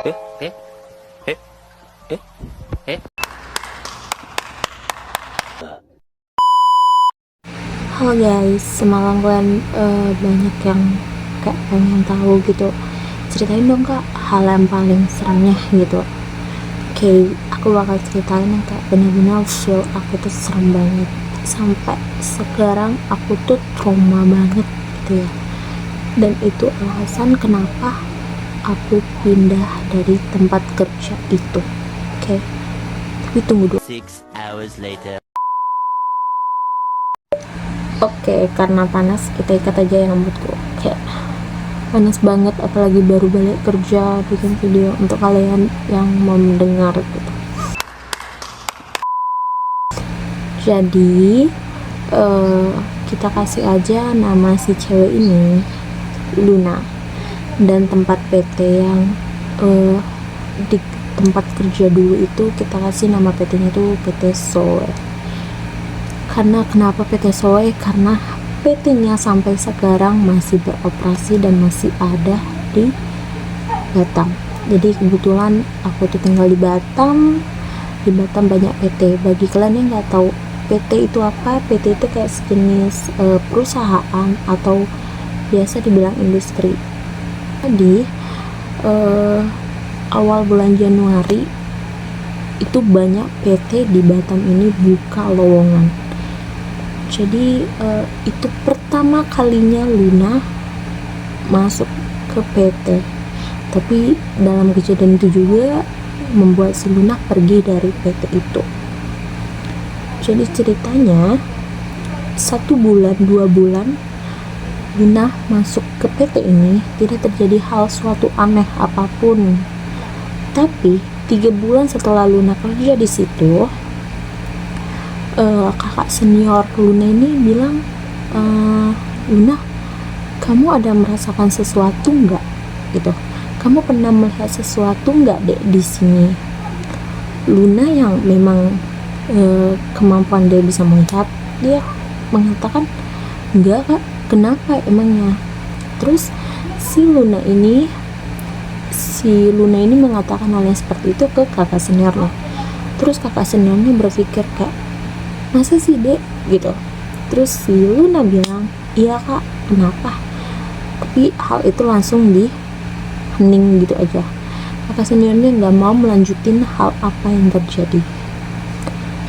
eh, eh, eh, eh. Halo guys, semalam kalian banyak yang kayak pengen tahu gitu. Ceritain dong kak, hal yang paling seremnya gitu. Oke, aku bakal ceritain yang kayak benar-benar feel aku tuh serem banget. Sampai sekarang aku tuh trauma banget gitu ya. Dan itu alasan kenapa aku pindah dari tempat kerja itu. Oke, tapi tunggu dulu. 6 hours later. Oke, karena panas kita ikat aja yang rambutku. Kayak panas banget, apalagi baru balik kerja bikin video untuk kalian yang mau mendengar gitu. Jadi kita kasih aja nama si cewek ini Luna, dan tempat PT yang di tempat kerja dulu itu kita kasih nama PT-nya tuh PT Soe. Karena kenapa PT Soe? Karena PT-nya sampai sekarang masih beroperasi dan masih ada di Batam. Jadi kebetulan aku tuh tinggal di Batam. Di Batam banyak PT. Bagi kalian yang nggak tahu PT itu apa, PT itu kayak sejenis perusahaan atau biasa dibilang industri. Jadi awal bulan Januari itu banyak PT di Batam ini buka lowongan. Jadi itu pertama kalinya Luna masuk ke PT. Tapi dalam kejadian itu juga membuat si Luna pergi dari PT itu. Jadi ceritanya 1 bulan 2 bulan Luna masuk ke PT ini tidak terjadi hal suatu aneh apapun. Tapi 3 bulan setelah Luna kerja di situ, kakak senior Luna ini bilang, Luna, kamu ada merasakan sesuatu nggak? Gitu. Kamu pernah melihat sesuatu nggak dek di sini? Luna yang memang kemampuan dia bisa melihat, dia mengatakan enggak kak. Kenapa emangnya? Terus si Luna ini mengatakan hal yang seperti itu ke kakak seniornya. Terus kakak seniornya berpikir kayak, masa sih dek gitu. Terus si Luna bilang, iya kak, kenapa? Tapi hal itu langsung di hening gitu aja. Kakak seniornya nggak mau melanjutin hal apa yang terjadi.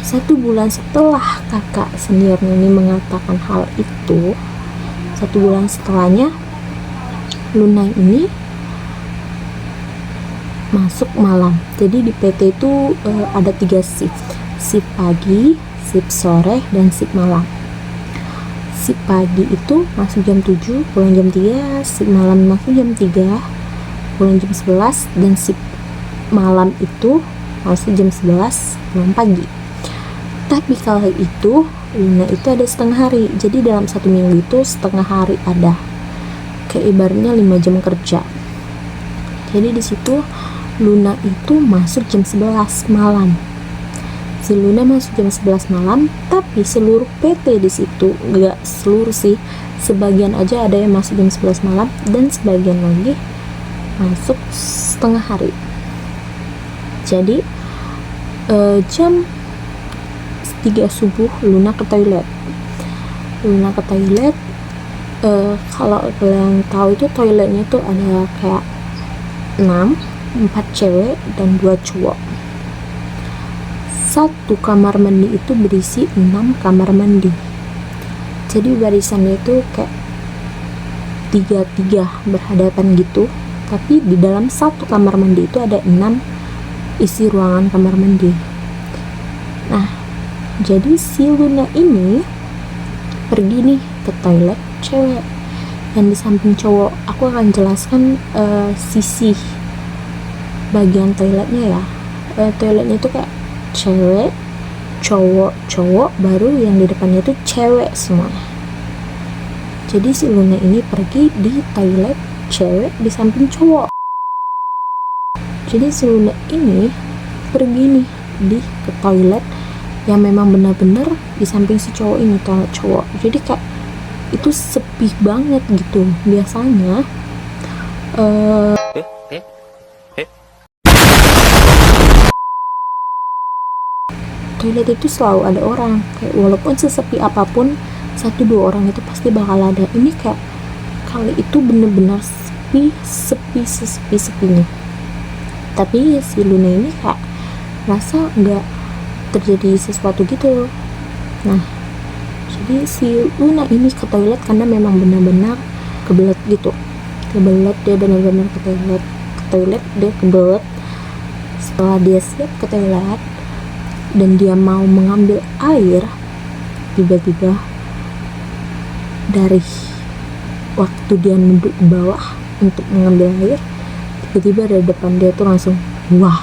1 bulan setelah kakak seniornya ini mengatakan hal itu, 1 bulan setelahnya Luna ini masuk malam. Jadi di PT itu ada 3 shift pagi, shift sore, dan shift malam. Shift pagi itu masuk jam 7 pulang jam 3, shift malam masuk jam 3 pulang jam 11, dan shift malam itu masuk jam 11 pulang pagi. Tapi kali itu Luna itu ada setengah hari. Jadi dalam 1 minggu itu setengah hari ada, kayak ibaratnya 5 jam kerja. Jadi di situ Luna itu masuk jam 11 malam. Si Luna masuk jam 11 malam, tapi seluruh PT di situ, enggak seluruh sih, sebagian aja ada yang masuk jam 11 malam dan sebagian lagi masuk setengah hari. Jadi jam 3 subuh Luna ke toilet. Kalau kalian tahu itu toiletnya tuh ada kayak 4 cewek dan 2 cowok. 1 kamar mandi itu berisi 6 kamar mandi. Jadi barisannya itu kayak 3-3 berhadapan gitu. Tapi di dalam 1 kamar mandi itu ada 6 isi ruangan kamar mandi. Nah, jadi si Luna ini pergi nih ke toilet cewek, dan di samping cowok. Aku akan jelaskan sisi bagian toiletnya ya. Toiletnya itu kayak cewek, cowok, baru yang di depannya itu cewek semuanya. Jadi si Luna ini pergi di toilet cewek di samping cowok. Jadi si Luna ini pergi nih ke toilet yang memang benar-benar di samping si cowok ini, toilet cowok. Jadi kayak itu sepi banget gitu. Biasanya toilet itu selalu ada orang, kayak walaupun sesepi apapun, 1-2 orang itu pasti bakal ada. Ini kayak kali itu bener-bener sesepinya. Tapi si Luna ini kayak rasa nggak terjadi sesuatu gitu. Nah, jadi si Luna ini ke toilet karena memang benar-benar kebelet gitu. Dia benar-benar ke toilet dia kebelet. Setelah dia siap ke toilet dan dia mau mengambil air, tiba-tiba dari waktu dia duduk di bawah untuk mengambil air, tiba-tiba dari depan dia tuh langsung wah,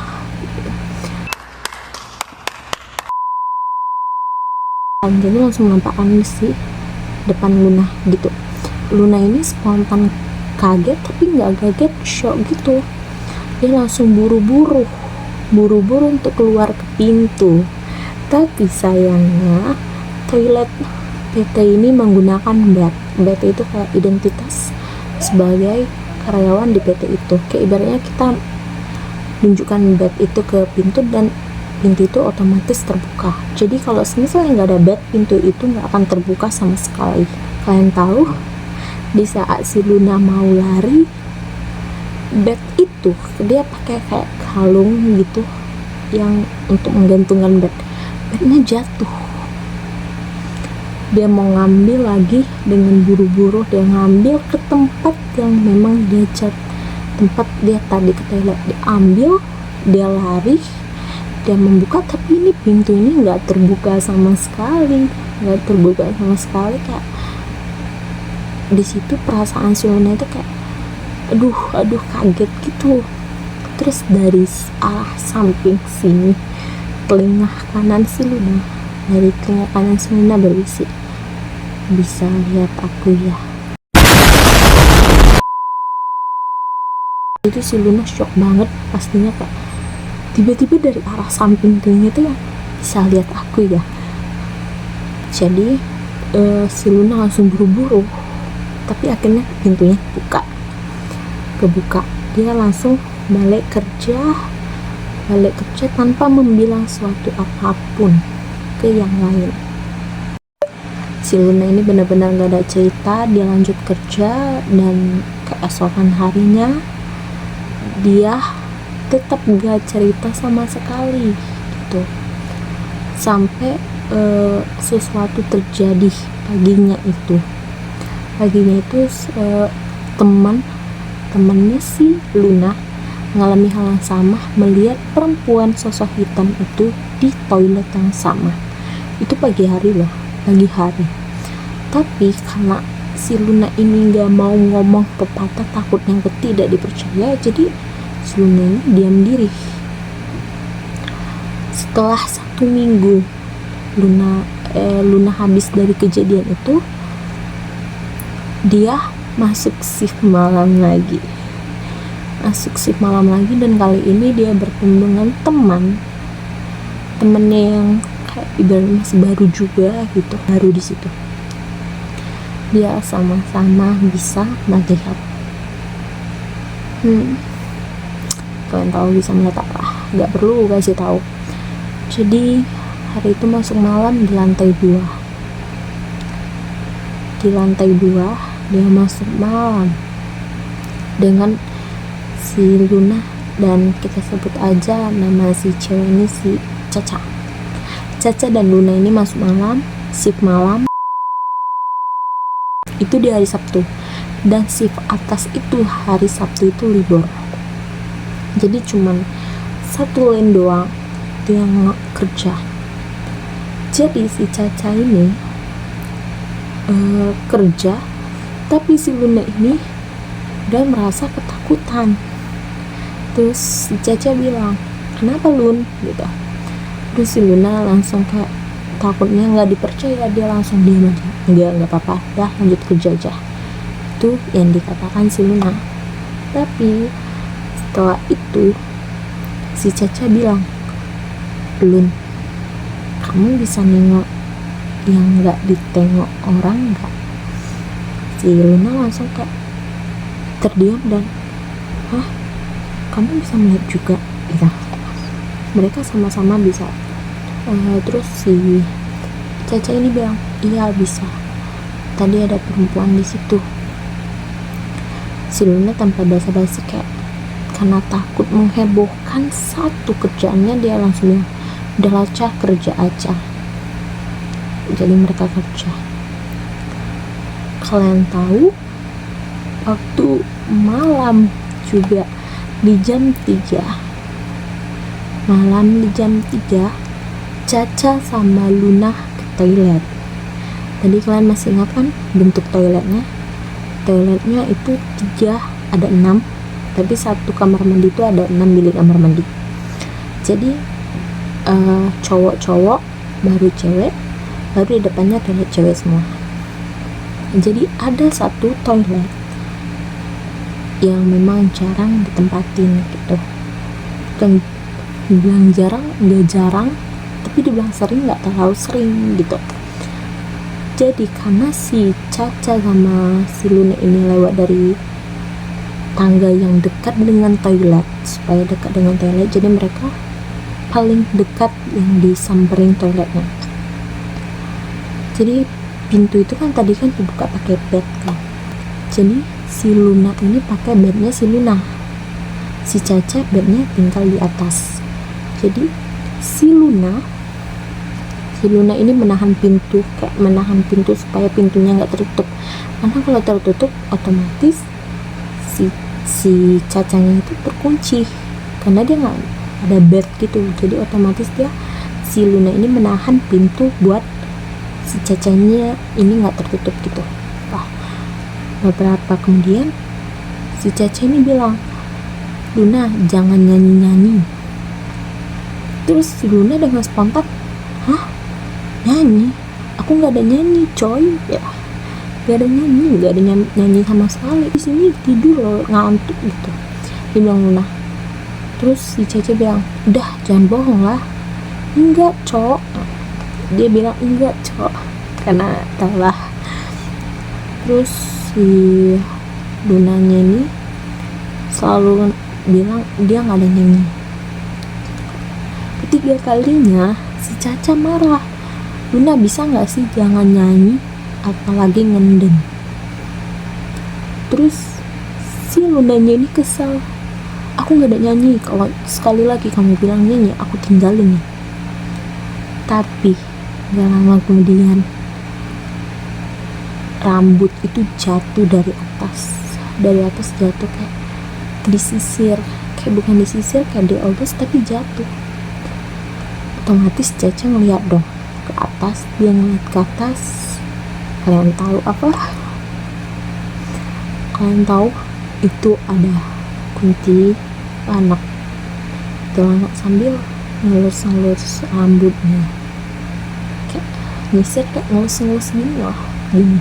jadi langsung nampakkan si depan Luna gitu. Luna ini spontan kaget, tapi nggak kaget, shock gitu. Dia langsung buru-buru untuk keluar ke pintu. Tapi sayangnya toilet PT ini menggunakan badge itu kayak identitas sebagai karyawan di PT itu. Kayak ibaratnya kita tunjukkan badge itu ke pintu dan pintu itu otomatis terbuka. Jadi kalau misalnya nggak ada badge, pintu itu nggak akan terbuka sama sekali. Kalian tahu, di saat si Luna mau lari, badge itu dia pakai kayak kalung gitu yang untuk menggantungkan badnya jatuh. Dia mau ngambil lagi, dengan buru-buru dia ngambil ke tempat yang memang dia tempat dia tadi ke toilet. Dia ambil, dia lari, dia membuka, tapi ini pintu ini nggak terbuka sama sekali. Kayak di situ perasaan si Luna itu kayak aduh kaget gitu. Terus dari arah samping sini, telinga kanan si Luna berbisik, "Bisa lihat aku ya?" Itu si Luna shock banget pastinya, kayak tiba-tiba dari arah samping telinga itu ya, "Bisa lihat aku ya?" Jadi si Luna langsung buru-buru, tapi akhirnya pintunya kebuka. Dia langsung balik kerja tanpa membilang suatu apapun ke yang lain. Si Luna ini benar-benar gak ada cerita. Dia lanjut kerja dan keesokan harinya dia tetap gak cerita sama sekali gitu, sampai sesuatu terjadi paginya itu temannya si Luna mengalami hal yang sama, melihat perempuan sosok hitam itu di toilet yang sama. Itu pagi hari. Tapi karena si Luna ini gak mau ngomong pepatah, takutnya tidak dipercaya, jadi si Luna ini diam diri. Setelah 1 minggu Luna habis dari kejadian itu, dia masuk shift malam lagi, dan kali ini dia bertemu dengan temennya yang kayak ibaratnya masih baru juga gitu, baru di situ. Dia sama-sama bisa melihat. Kalian tahu bisa melihat apa? Gak perlu kasih tahu. Jadi hari itu masuk malam di lantai 2. Dia masuk malam dengan si Luna, dan kita sebut aja nama si cewek ini si Caca dan Luna ini masuk malam, shift malam itu di hari Sabtu, dan shift atas itu hari Sabtu itu libur. Jadi cuman 1 lane doang yang kerja. Jadi si Caca ini kerja, tapi si Luna ini udah merasa ketakutan. Terus si Caca bilang, "Kenapa Lun?" gitu. Terus si Luna langsung kayak takutnya nggak dipercaya, dia langsung diam aja. Nggak apa-apa, dah lanjut kerja aja. Itu yang dikatakan si Luna. Tapi setelah itu si Caca bilang, "Lun, kamu bisa nengok yang nggak ditengok orang nggak?" Si Luna langsung kayak terdiam dan, "Hah? Kamu bisa melihat juga?" gitu. Mereka sama-sama bisa Terus si Caca ini bilang, iya bisa, tadi ada perempuan di situ. Si Luna tanpa basa-basi kayak karena takut menghebohkan satu kerjaannya, dia langsung bilang, udahlah Ca, kerja aja. Jadi mereka kerja. Kalian tahu waktu malam juga di jam 3 malam, di jam 3 Caca sama Luna ke toilet. Tadi kalian masih ingat kan bentuk toiletnya? Toiletnya itu 3, ada 6, tapi satu kamar mandi itu ada 6 bilik kamar mandi. Jadi cowok-cowok, baru cewek, baru di depannya toilet cewek semua. Jadi ada satu toilet yang memang jarang ditempatin gitu. Kan dibilang jarang, nggak jarang, tapi dibilang sering, nggak terlalu sering gitu. Jadi karena si Caca sama si Luna ini lewat dari tangga yang dekat dengan toilet, supaya dekat dengan toilet, jadi mereka paling dekat yang disamperin toiletnya. Jadi pintu itu kan tadi kan dibuka pakai bed kan, jadi si Luna ini pakai bednya si Luna, si Caca bednya tinggal di atas. Jadi si Luna ini menahan pintu, kayak menahan pintu supaya pintunya nggak tertutup, karena kalau tertutup otomatis si Cacanya itu terkunci, karena dia nggak ada bed gitu. Jadi otomatis si Luna ini menahan pintu buat si Cacanya ini nggak tertutup gitu. Wah, beberapa kemudian si Caca ini bilang, Luna jangan nyanyi-nyanyi. Terus si Luna dengan spontan, hah, nyanyi? Aku nggak ada nyanyi coy, ya nggak ada nyanyi sama sekali, di sini tidur loh, ngantuk gitu, dia bilang Luna. Terus si Caca bilang, udah jangan bohong lah. Enggak cok, dia bilang enggak cok, karena tahulah. Terus si Lunanya ini selalu bilang dia nggak ada nyanyi. Ketiga kalinya si Caca marah, Luna bisa nggak sih jangan nyanyi, apalagi ngendeng. Terus si Lunanya ini kesal, aku nggak ada nyanyi, kalau sekali lagi kamu bilang nyanyi aku tinggalin nih. Tapi gak lama kemudian rambut itu jatuh dari atas jatuh, kayak disisir, kayak bukan disisir, kayak dielus, tapi jatuh. Otomatis Caca ngeliat dong ke atas, dia ngeliat ke atas. Kalian tahu apa? Kalian tahu itu ada kuntilanak sambil ngelus-ngelus rambutnya, kayak nyisir, kayak ngelus-ngelus gini loh, gini,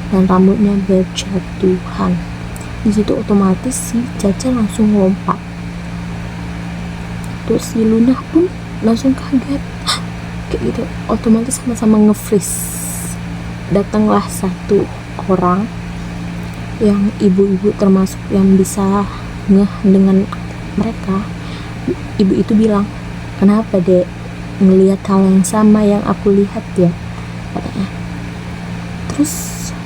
dan rambutnya berjatuhan. Di situ otomatis si Caca langsung lompat. Terus si Luna pun langsung kaget, kayak gitu. Otomatis sama-sama nge-freeze. Datanglah satu orang yang ibu-ibu termasuk yang bisa ngeh dengan mereka. Ibu itu bilang, kenapa dek, ngelihat hal yang sama yang aku lihat ya, katanya. Terus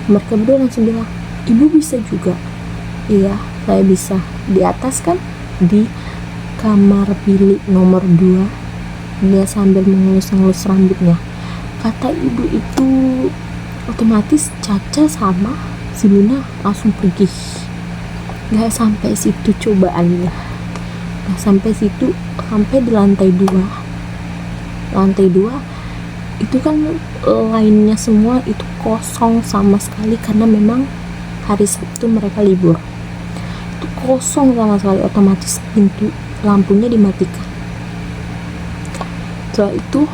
mereka berdua langsung bilang, ibu bisa juga. Iya, saya bisa. Di atas kan, di kamar bilik nomor 2, dia sambil mengelus-ngelus rambutnya. Kata ibu itu, otomatis Caca sama si Luna langsung pergi. Gak sampai situ cobaannya, gak sampai situ, sampai di lantai 2. Lantai 2 itu kan lainnya semua itu kosong sama sekali, karena memang hari Sabtu mereka libur. Itu kosong sama sekali, otomatis pintu lampunya dimatikan. Setelah itu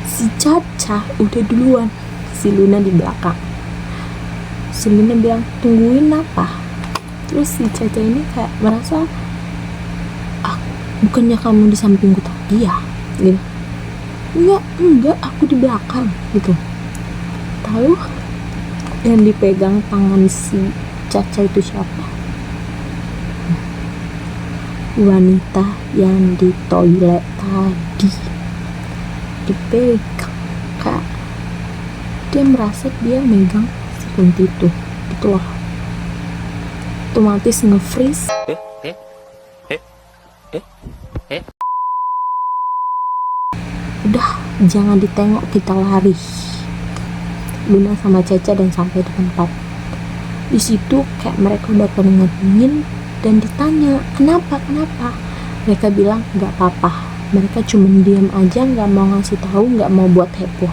si Caca udah duluan, si Luna di belakang. Si Luna bilang, tungguin apa? Terus si Caca ini kayak merasa, bukannya kamu di sampingku tadi ya? Gitu. Enggak, aku di belakang gitu. Tahu yang dipegang tangan si Caca itu siapa? wanita yang di toilet tadi dipegang, kak. Dia merasa dia megang si Kunti itu gitu loh. Otomatis nge-freeze. Udah, jangan ditengok, kita lari. Luna sama Caca dan sampai di tempat. Di situ kayak mereka udah keringat dingin dan ditanya kenapa. Mereka bilang nggak apa-apa. Mereka cuma diam aja, nggak mau ngasih tahu, nggak mau buat heboh.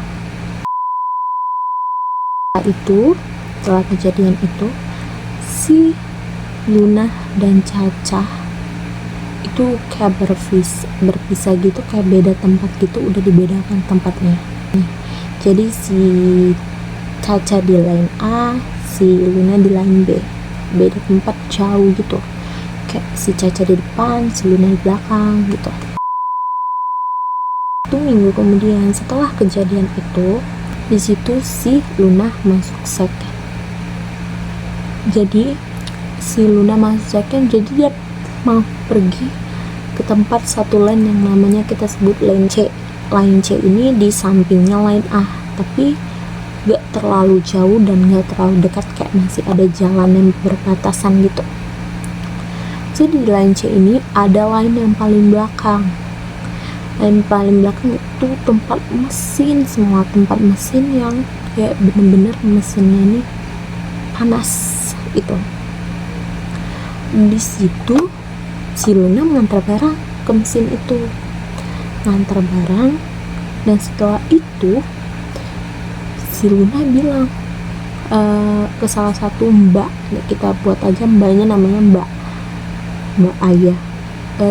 Setelah kejadian itu, si Luna dan Caca itu kayak berpisah gitu, kayak beda tempat gitu, udah dibedakan tempatnya. Jadi si Caca di line A, si Luna di line B, beda tempat jauh gitu. Kayak si Caca di depan, si Luna di belakang gitu. Itu minggu kemudian setelah kejadian itu, di situ si Luna masuk second. Jadi si Luna masuk second, jadi dia mau pergi ke tempat satu line yang namanya kita sebut line C. Line C ini di sampingnya line A, tapi gak terlalu jauh dan gak terlalu dekat, kayak masih ada jalan yang berbatasan gitu. Jadi di line C ini ada line yang paling belakang. Line paling belakang itu tempat mesin, semua tempat mesin yang kayak bener-bener mesinnya ini panas itu. Di situ si Luna mengantar barang ke mesin itu, ngantar barang, dan setelah itu si Luna bilang ke salah satu mbak, kita buat aja mbaknya namanya Mbak Ayah.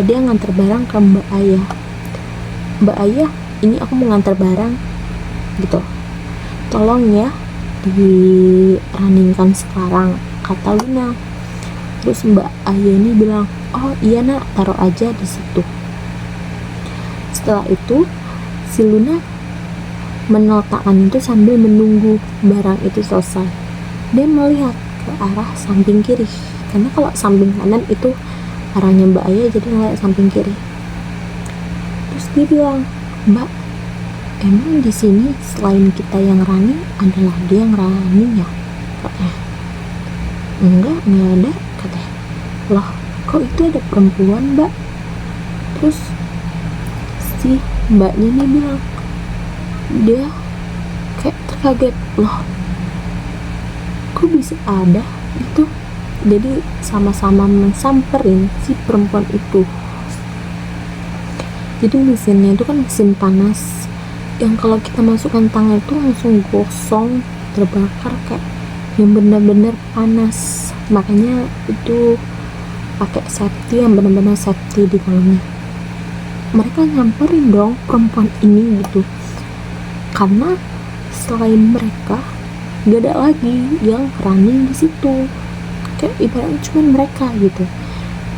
Dia ngantar barang ke Mbak Ayah, ini aku mau ngantar barang gitu, tolong ya dirunningkan sekarang, kata Luna. Terus Mbak Ayah ini bilang, oh iya nak, taruh aja di situ. Setelah itu si Luna meletakkan itu sambil menunggu barang itu selesai. Dia melihat ke arah samping kiri, karena kalau samping kanan itu arahnya Mbak Ayah, jadi ngeliat samping kiri. Terus dia bilang, Mbak, emang di sini selain kita yang running ada lagi yang running ya? Katanya. Enggak ada, katanya. Loh, kok itu ada perempuan, Mbak? Terus si mbaknya nih bilang, dia kayak terkaget, loh kok bisa ada itu. Jadi sama-sama mensamperin si perempuan itu. Jadi mesinnya itu kan mesin panas yang kalau kita masukkan tangan itu langsung gosong, terbakar, kayak yang benar-benar panas. Makanya itu pakai safety yang benar-benar safety di tangannya. Mereka nyamperin dong perempuan ini gitu, karena selain mereka gak ada lagi yang running di situ, kayak ibaratnya cuma mereka gitu.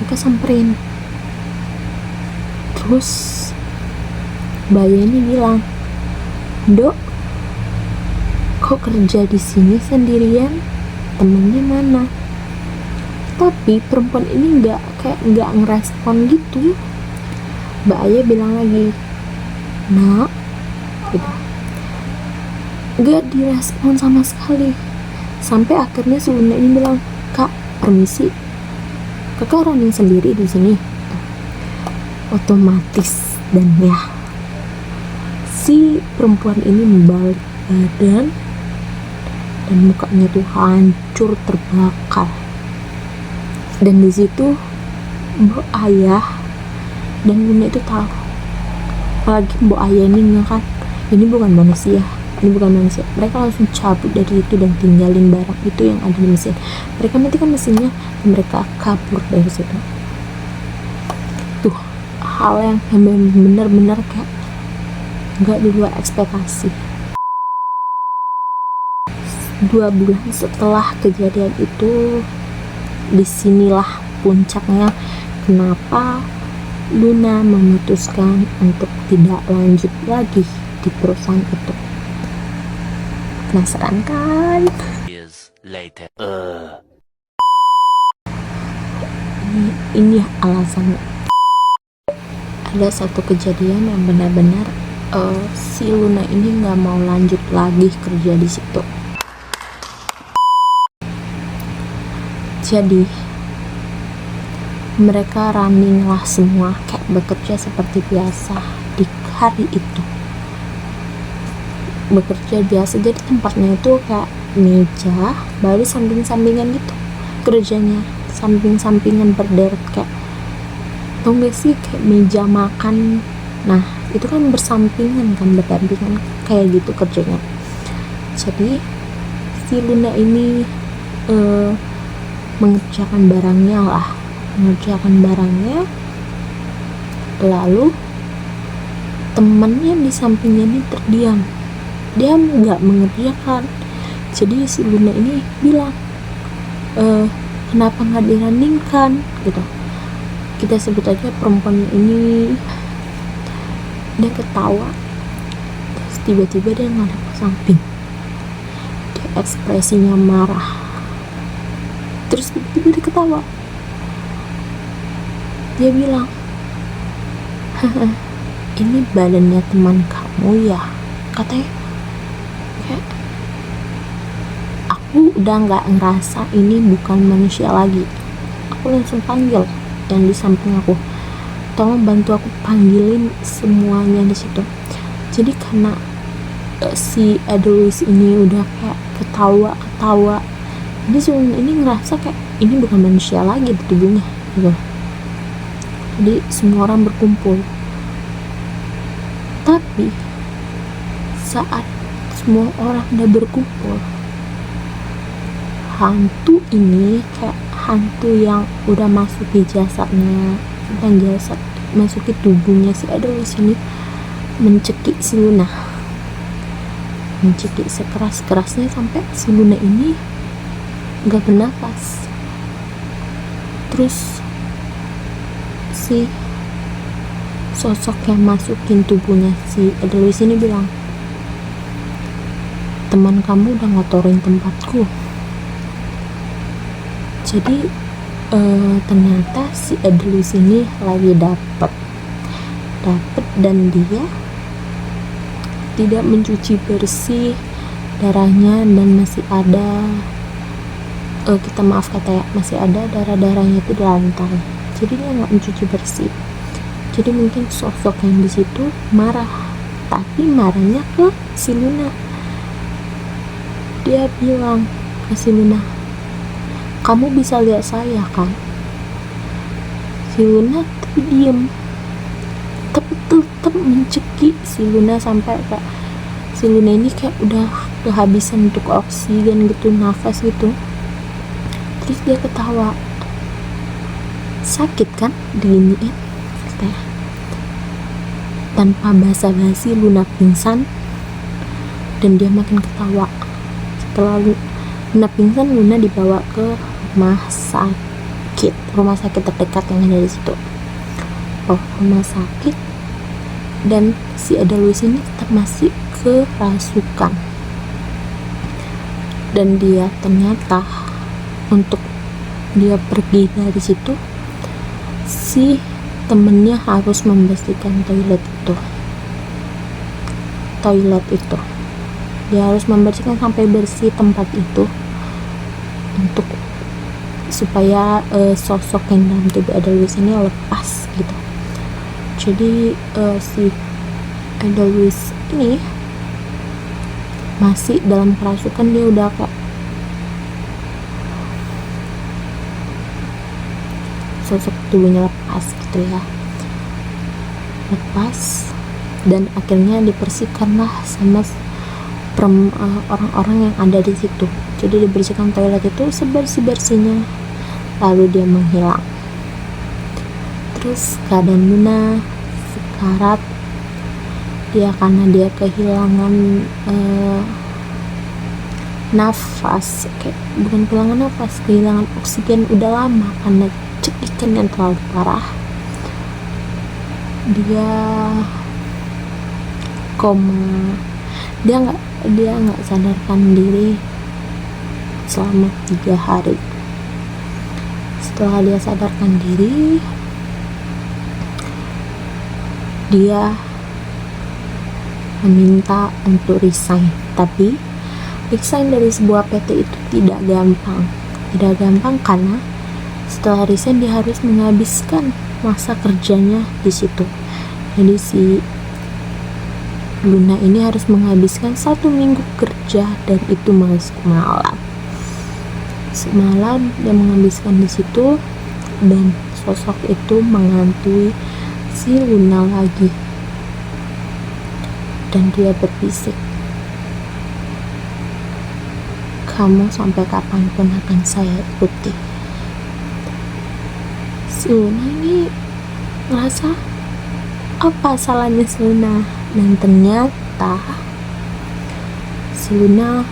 Mereka samperin. Terus Mbak ini bilang, Dok, kok kerja di sini sendirian, temennya mana? Tapi perempuan ini nggak ngerespon gitu. Mbak Ayah bilang lagi, nak, gitu. Nggak direspon sama sekali. Sampai akhirnya si Luna ini bilang, Kak, permisi, kakak running sendiri di sini. Otomatis dan ya, si perempuan ini membalik badan dan mukanya tuh hancur, terbakar. Dan di situ Mbak Ayah dan Luna itu tahu, apalagi Mbak Ayah ini ngangkat, ini bukan manusia. Mereka langsung cabut dari itu dan tinggalin barang itu yang ada di mesin. Mereka matikan mesinnya dan mereka kabur dari situ. Tuh hal yang benar-benar kayak nggak di luar ekspektasi. 2 bulan setelah kejadian itu, disinilah puncaknya kenapa Luna memutuskan untuk tidak lanjut lagi di perusahaan itu. Penasaran kan? Years later. Ini alasannya. ada satu kejadian yang benar-benar si Luna ini nggak mau lanjut lagi kerja di situ. Jadi mereka running lah semua, kayak bekerja seperti biasa di hari itu, bekerja biasa. Jadi tempatnya itu kayak meja baru samping-sampingan gitu kerjanya, samping-sampingan berderet, kayak tau gak sih kayak meja makan. Nah itu kan bersampingan kan, berdampingan kayak gitu kerjanya. Jadi si Luna ini mengerjakan barangnya, lalu temannya di sampingnya ini terdiam, dia nggak mengerjakan. Jadi si Luna ini bilang, kenapa nggak dirandingkan gitu. Kita sebut aja perempuan ini, dia ketawa, terus tiba-tiba dia ngadep ke samping, dia ekspresinya marah, terus tiba-tiba dia ketawa, dia bilang, ini badannya teman kamu ya, katanya. Kayak aku udah nggak ngerasa ini bukan manusia lagi. Aku langsung panggil yang di samping aku, tolong bantu aku panggilin semuanya di situ. Jadi karena si Adolis ini udah kayak ketawa, jadi Sun ini ngerasa kayak ini bukan manusia lagi di tubuhnya gitu. Jadi semua orang berkumpul, tapi saat semua orang udah berkumpul, hantu ini kayak hantu yang udah masuk di jasadnya, bukan jasad, masuk ke tubuhnya si Adolis ini, mencekik si Luna, mencekik sekeras-kerasnya sampai si Luna ini gak bernafas. Terus si sosok yang masukin tubuhnya si Adolis ini bilang, teman kamu udah ngotorin tempatku. Jadi ternyata si Adolis ini lagi dapet dan dia tidak mencuci bersih darahnya, dan masih ada kita maaf kata ya, masih ada darahnya itu di lantai. Jadi dia nggak mencuci bersih. Jadi mungkin sosok yang di situ marah, tapi marahnya ke si Luna. Dia bilang ke si Luna, kamu bisa lihat saya kan? Si Luna tapi diem, tapi tetap mencekik si Luna sampai kayak si Luna ini kayak udah kehabisan untuk oksigen gitu, nafas gitu. Terus dia ketawa, sakit kan diginiin katanya. Tanpa basa-basi Luna pingsan dan dia makin ketawa. Setelah Luna pingsan, Luna dibawa ke rumah sakit terdekat yang ada di situ. Rumah sakit, dan si Adolis ini tetap masih kerasukan. Dan dia ternyata untuk dia pergi dari situ, si temennya harus membersihkan toilet itu. Dia harus membersihkan sampai bersih tempat itu untuk supaya sosok yang dalam tubuh Adolis ini lepas gitu. Jadi si Adolis ini masih dalam kerasukan, dia udah kayak sosok tubuhnya lepas gitu ya, dan akhirnya dibersihkanlah sama orang-orang yang ada di situ. Jadi dibersihkan toilet itu sebersih-bersihnya, lalu dia menghilang. Terus keadaan Luna sekarat, dia karena dia kehilangan nafas, kayak bukan kehilangan nafas, kehilangan oksigen udah lama karena cekikan yang terlalu parah. Dia koma, dia nggak sadarkan diri selama 3 hari. Setelah dia sadarkan diri, dia meminta untuk resign. Tapi resign dari sebuah PT itu tidak gampang karena setelah resign dia harus menghabiskan masa kerjanya di situ. Jadi si Luna ini harus menghabiskan 1 minggu kerja, dan itu masuk malam. Semalam dia menghabiskan di situ, dan sosok itu menghantui si Luna lagi, dan dia berbisik, kamu sampai kapanpun akan saya ikuti. Si Luna ini ngerasa apa salahnya si Luna, dan ternyata si Luna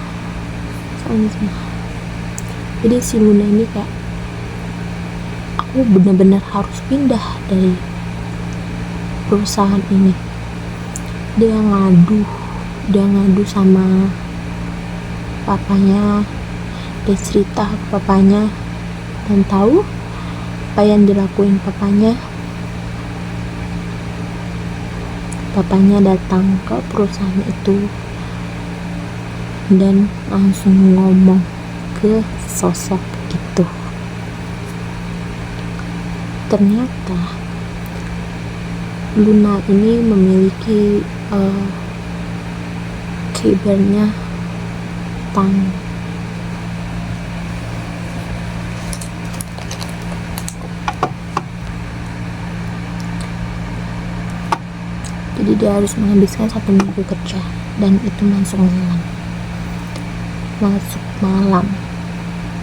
jadi si Luna ini kayak, aku benar-benar harus pindah dari perusahaan ini. Dia ngadu sama papanya, dia cerita ke papanya, dan tahu apa yang dilakuin papanya. Papanya datang ke perusahaan itu dan langsung ngomong ke sosok itu. Ternyata Luna ini memiliki keyboardnya Tang. Jadi dia harus menghabiskan 1 minggu kerja, dan itu masuk malam.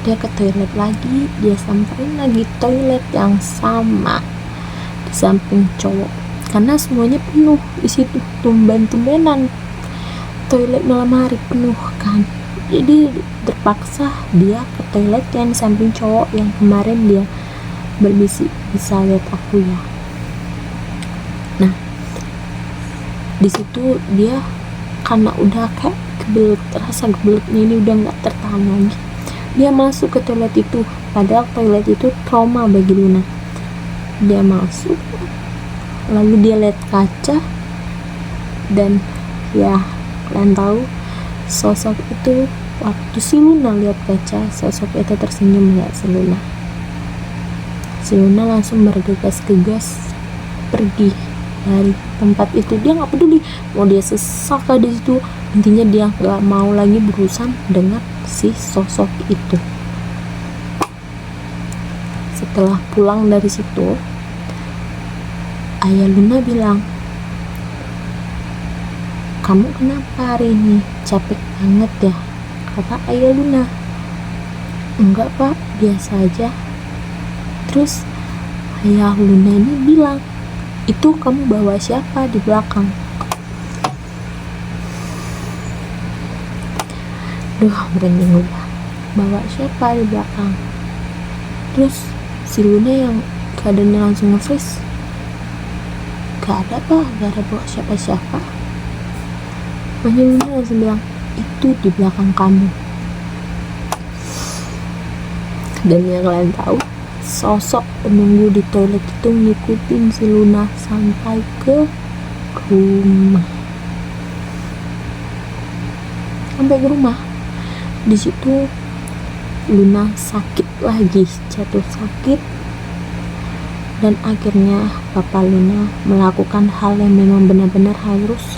Dia ke toilet lagi, dia samperin lagi toilet yang sama di samping cowok, karena semuanya penuh di situ. Tumben-tumbenan toilet malam hari penuh kan. Jadi terpaksa dia ke toilet yang di samping cowok yang kemarin dia berbisik, bisa lihat aku ya. Nah, di situ dia karena udah kayak kebelet, rasa kebelitnya ini udah nggak tertahan lagi. Dia masuk ke toilet itu, padahal toilet itu trauma bagi Luna. Dia masuk, lalu dia lihat kaca, dan ya kalian tahu sosok itu, waktu si Luna lihat kaca, sosok itu tersenyum melihat si Luna. Si Luna langsung bergegas-gegas pergi dari tempat itu. Dia nggak peduli mau dia sesak di situ, intinya dia nggak mau lagi berurusan dengan si sosok itu. Setelah pulang dari situ, ayah Luna bilang, kamu kenapa hari ini capek banget ya, kata ayah Luna. Enggak pak, biasa aja. Terus ayah Luna ini bilang, itu kamu bawa siapa di belakang? Duh, merinding udah. Bawa siapa di belakang? Terus si Luna yang keadaannya langsung nge-freeze, gak ada pak, gak ada bawa siapa-siapa. Makanya Luna langsung bilang, itu di belakang kamu. Dan yang kalian tahu, sosok penunggu di toilet itu ngikutin si Luna sampai ke rumah. Di situ Luna sakit lagi, jatuh sakit, dan akhirnya Papa Luna melakukan hal yang memang benar-benar harus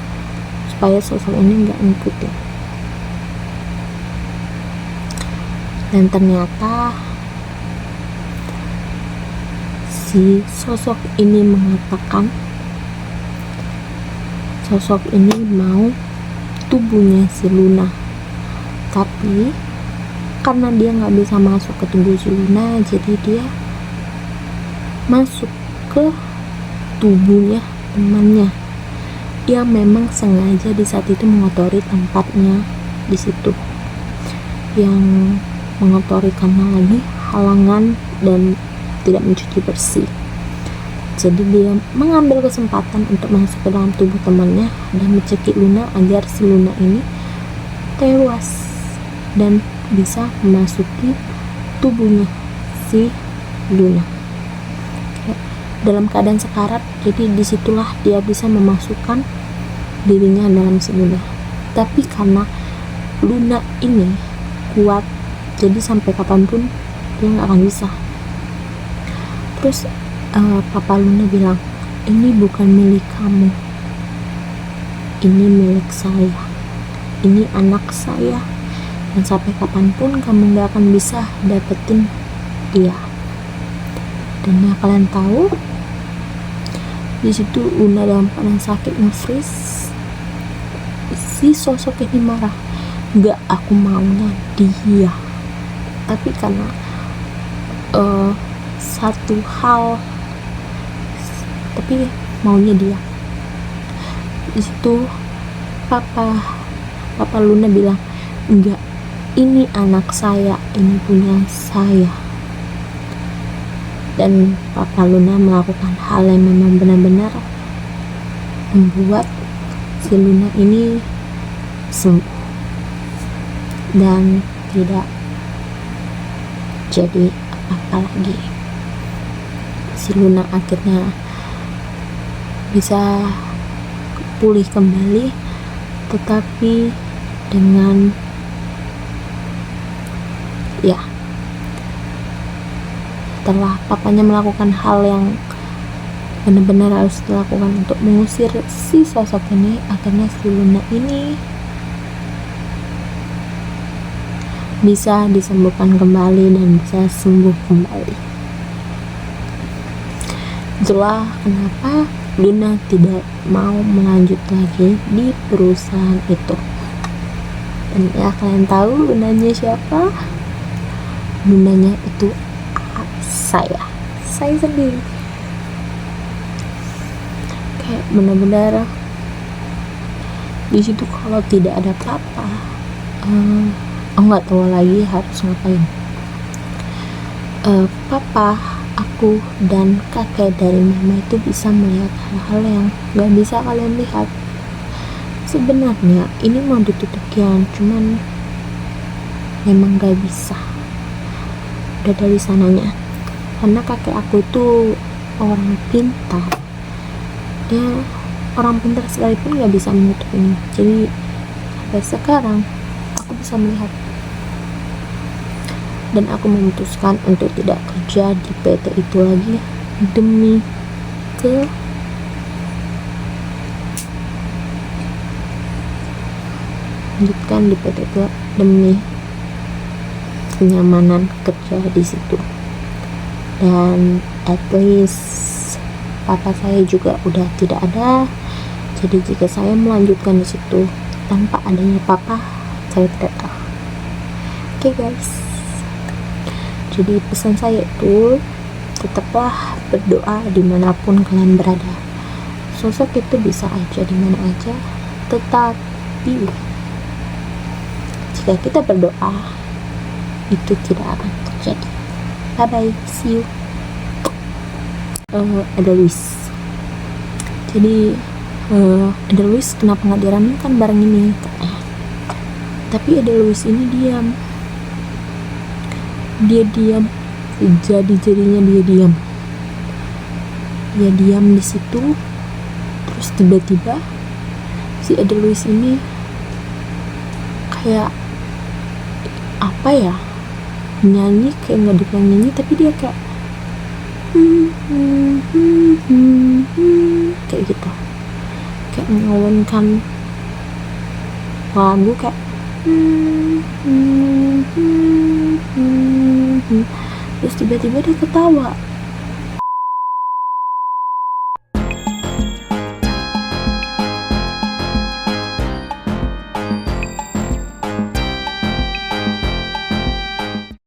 supaya sosok ini nggak ngikutin. Dan ternyata si sosok ini mengatakan sosok ini mau tubuhnya si Luna, tapi karena dia nggak bisa masuk ke tubuh si Luna, jadi dia masuk ke tubuhnya temannya yang memang sengaja di saat itu mengotori tempatnya di situ, yang mengotori karena lagi halangan dan tidak mencuci bersih. Jadi dia mengambil kesempatan untuk masuk ke dalam tubuh temannya dan mencekik Luna agar si Luna ini tewas dan bisa memasuki tubuhnya si Luna. dalam keadaan sekarat, jadi disitulah dia bisa memasukkan dirinya dalam si Luna. Tapi karena Luna ini kuat, jadi sampai kapanpun dia nggak akan bisa. Terus Papa Luna bilang, ini bukan milik kamu, ini milik saya, ini anak saya, dan sampai kapanpun kamu nggak akan bisa dapetin dia. Dan yang kalian tahu, di situ Luna dalam keadaan sakit nge-freeze. Si sosok ini marah, nggak, aku maunya dia. Tapi karena satu hal, tapi maunya dia. Di situ Papa Luna bilang, enggak, ini anak saya, ini punya saya. Dan Papa Luna melakukan hal yang memang benar-benar membuat si Luna ini sembuh dan tidak jadi apa-apa lagi. Si Luna akhirnya bisa pulih kembali, tetapi dengan setelah papanya melakukan hal yang benar-benar harus dilakukan untuk mengusir si sosok ini, akhirnya si Luna ini bisa disembuhkan kembali dan bisa sembuh kembali. Itulah kenapa Luna tidak mau melanjut lagi di perusahaan itu. Dan ya, kalian tahu Lunanya siapa? Lunanya itu saya sendiri. Kayak benar-benar di situ kalau tidak ada papa, aku nggak tahu lagi harus ngapain. Papa, aku, dan kakek dari mama itu bisa melihat hal-hal yang nggak bisa kalian lihat. Sebenarnya ini mau ditutup kian, cuman memang nggak bisa. Udah dari sananya, karena kakek aku itu orang pintar, dia orang pintar sekalipun nggak bisa menutup ini. Jadi sampai sekarang aku bisa melihat, dan aku memutuskan untuk tidak kerja di PT itu lagi demi lanjutkan di PT itu demi kenyamanan kerja di situ. Dan at least papa saya juga udah tidak ada, jadi jika saya melanjutkan di situ tanpa adanya papa, saya tidak tahu. Oke guys, jadi pesan saya itu tetaplah berdoa dimanapun kalian berada. Sosok itu bisa aja dimana aja, tetapi jika kita berdoa, itu tidak akan terjadi. Bye bye, see you. Edelweiss. Jadi Edelweiss kenapa nggak diramekan bareng ini? Tapi Edelweiss ini diam. Dia diam. Jadinya dia diam di situ. Terus tiba-tiba si Edelweiss ini kayak apa ya? Nyanyi, kayak nggak dibilang nyanyi, tapi dia kayak kayak gitu, kayak mengawankan lagu kayak terus tiba-tiba dia ketawa.